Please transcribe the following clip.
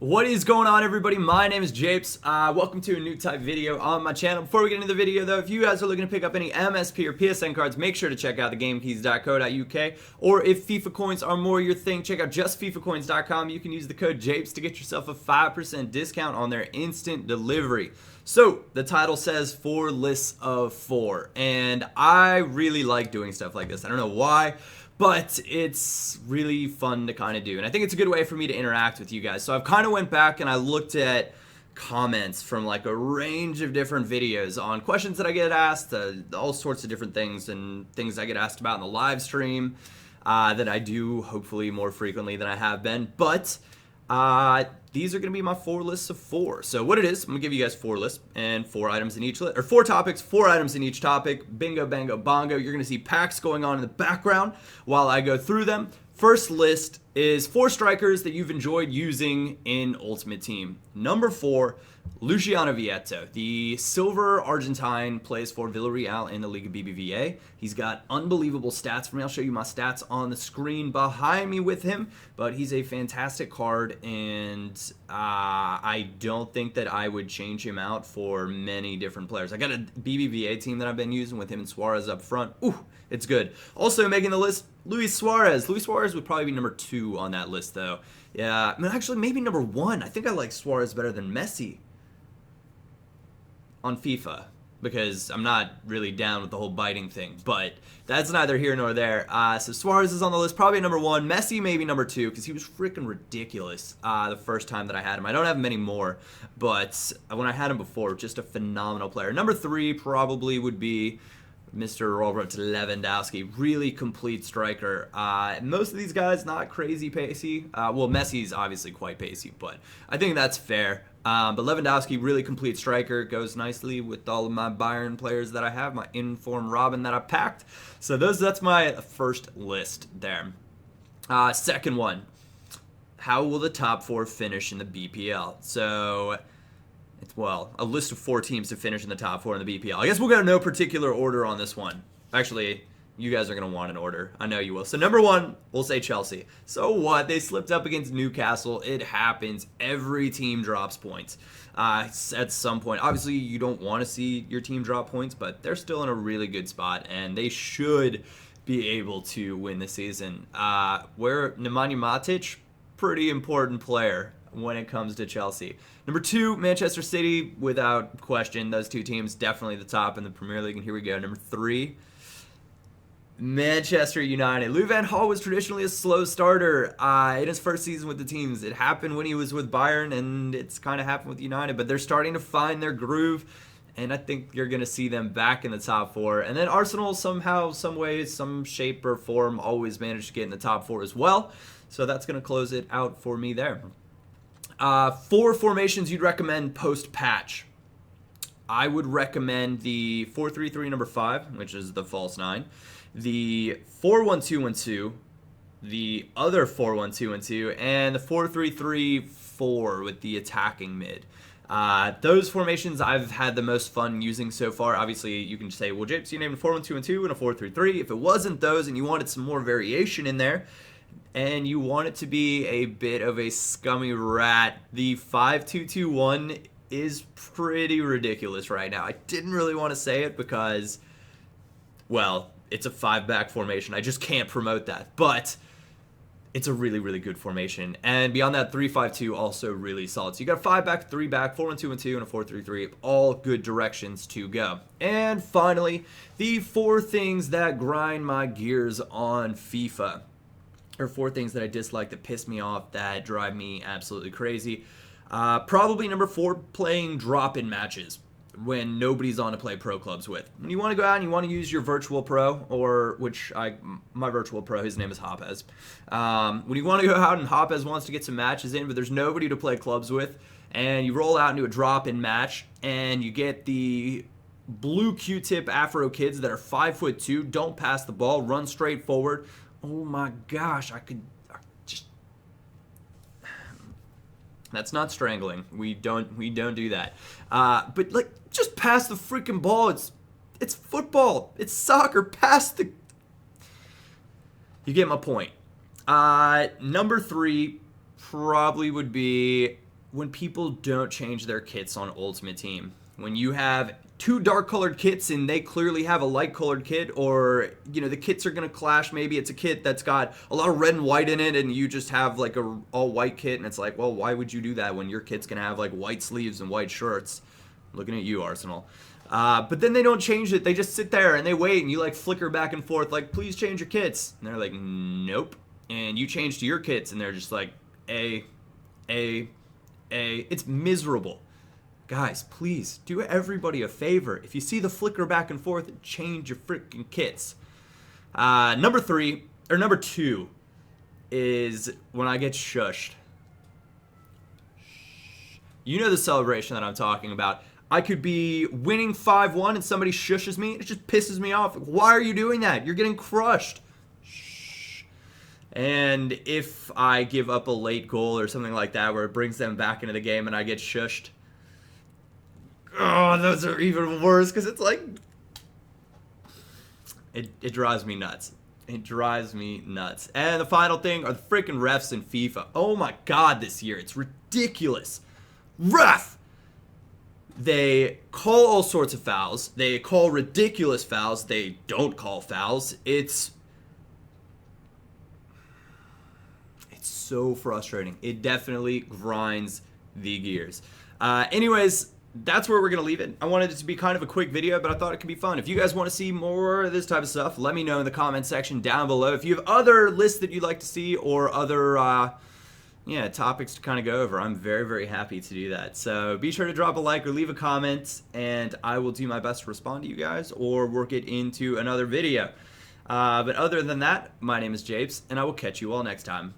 What is going on, everybody? My name is Japes. Welcome to a new type video on my channel. Before we get into the video, though, if you guys are looking to pick up any MSP or PSN cards, make sure to check out thegamekeys.co.uk. Or if FIFA coins are more your thing, check out justfifacoins.com. You can use the code Japes to get yourself a 5% discount on their instant delivery. So, the title says 4 lists of 4, and I really like doing stuff like this. I don't know why, but it's really fun to kind of do, and I think it's a good way for me to interact with you guys. So I've kind of went back and I looked at comments from like a range of different videos on questions that I get asked, all sorts of different things and things I get asked about in the live stream that I do hopefully more frequently than I have been. But these are going to be my 4 lists of 4. So what it is, I'm going to give you guys 4 lists and 4 items in each list, or 4 topics, 4 items in each topic. Bingo, bango, bongo. You're going to see packs going on in the background while I go through them. First list is 4 strikers that you've enjoyed using in Ultimate Team. Number 4, Luciano Vietto. The silver Argentine plays for Villarreal in the Liga BBVA. He's got unbelievable stats for me. I'll show you my stats on the screen behind me with him, but he's a fantastic card, and I don't think that I would change him out for many different players. I got a BBVA team that I've been using with him and Suarez up front. Ooh, it's good. Also making the list, Luis Suarez. Luis Suarez would probably be number 2 on that list, though. Yeah, I mean, actually, maybe number 1. I think I like Suarez better than Messi on FIFA, because I'm not really down with the whole biting thing, but that's neither here nor there. So Suarez is on the list, probably number 1. Messi maybe number 2, because he was freaking ridiculous the first time that I had him. I don't have many more, but when I had him before, just a phenomenal player. Number 3 probably would be Mr. Robert Lewandowski. Really complete striker. Most of these guys not crazy pacey. Well, Messi's obviously quite pacey, but I think that's fair. But Lewandowski, really complete striker, goes nicely with all of my Bayern players that I have, my informed Robin that I packed. So that's my first list there. Second one, how will the top 4 finish in the BPL? So it's, well, a list of 4 teams to finish in the top 4 in the BPL. I guess we'll go no particular order on this one. Actually, you guys are going to want an order. I know you will. So number 1, we'll say Chelsea. So what? They slipped up against Newcastle. It happens. Every team drops points at some point. Obviously, you don't want to see your team drop points, but they're still in a really good spot, and they should be able to win the season. Where Nemanja Matic, pretty important player when it comes to Chelsea. Number 2, Manchester City, without question. Those 2 teams definitely the top in the Premier League, and here we go. Number 3, Manchester United. Louis van Gaal was traditionally a slow starter in his first season with the teams. It happened when he was with Bayern, and it's kind of happened with United, but they're starting to find their groove, and I think you're going to see them back in the top 4. And then Arsenal somehow, some way, some shape or form always managed to get in the top 4 as well, so that's going to close it out for me there. 4 formations you'd recommend post-patch. I would recommend the 4-3-3 number 5, which is the false 9. The 4-1-2-1-2, the other 4-1-2-1-2, and the 4-3-3-4 with the attacking mid. Those formations I've had the most fun using so far. Obviously, you can say, well, Japes, you named a 4-1-2-1-2 and a 4-3-3. If it wasn't those and you wanted some more variation in there, and you want it to be a bit of a scummy rat, the 5-2-2-1 is pretty ridiculous right now. I didn't really want to say it because, well, it's a 5-back formation. I just can't promote that. But it's a really, really good formation. And beyond that, 3-5-2 also really solid. So you got a 5-back, 3-back, 4-1-2-1-2, and a 4-3-3. All good directions to go. And finally, the 4 things that grind my gears on FIFA. Or 4 things that I dislike, that piss me off, that drive me absolutely crazy. Probably number 4, playing drop-in matches when nobody's on to play pro clubs with. When you want to go out and you want to use your virtual pro, or my virtual pro, his name is Japes. When you want to go out and Japes wants to get some matches in, but there's nobody to play clubs with, and you roll out into a drop-in match, and you get the blue Q-tip Afro kids that are 5'2", don't pass the ball, run straight forward. Oh my gosh, that's not strangling. We don't do that. But like, just pass the freaking ball. It's football. It's soccer. Pass the. You get my point. Number 3 probably would be when people don't change their kits on Ultimate Team. When you have two dark colored kits and they clearly have a light colored kit, or the kits are going to clash. Maybe it's a kit that's got a lot of red and white in it and you just have like a all white kit, and it's like, well, why would you do that when your kit's going to have like white sleeves and white shirts? Looking at you, Arsenal. But then they don't change it. They just sit there and they wait, and you like flicker back and forth like, please change your kits. And they're like, nope. And you change to your kits and they're just like, A. It's miserable. Guys, please do everybody a favor. If you see the flicker back and forth, change your freaking kits. Number two is when I get shushed. You know the celebration that I'm talking about. I could be winning 5-1 and somebody shushes me. It just pisses me off. Why are you doing that? You're getting crushed. Shh. And if I give up a late goal or something like that where it brings them back into the game and I get shushed, oh, those are even worse because it's like, it drives me nuts. It drives me nuts. And the final thing are the freaking refs in FIFA. Oh my god, this year. It's ridiculous. Ref! They call all sorts of fouls. They call ridiculous fouls. They don't call fouls. It's so frustrating. It definitely grinds the gears. Anyways, that's where we're going to leave it. I wanted it to be kind of a quick video, but I thought it could be fun. If you guys want to see more of this type of stuff, let me know in the comment section down below. If you have other lists that you'd like to see or other topics to kind of go over, I'm very, very happy to do that. So be sure to drop a like or leave a comment, and I will do my best to respond to you guys or work it into another video. But other than that, my name is Japes, and I will catch you all next time.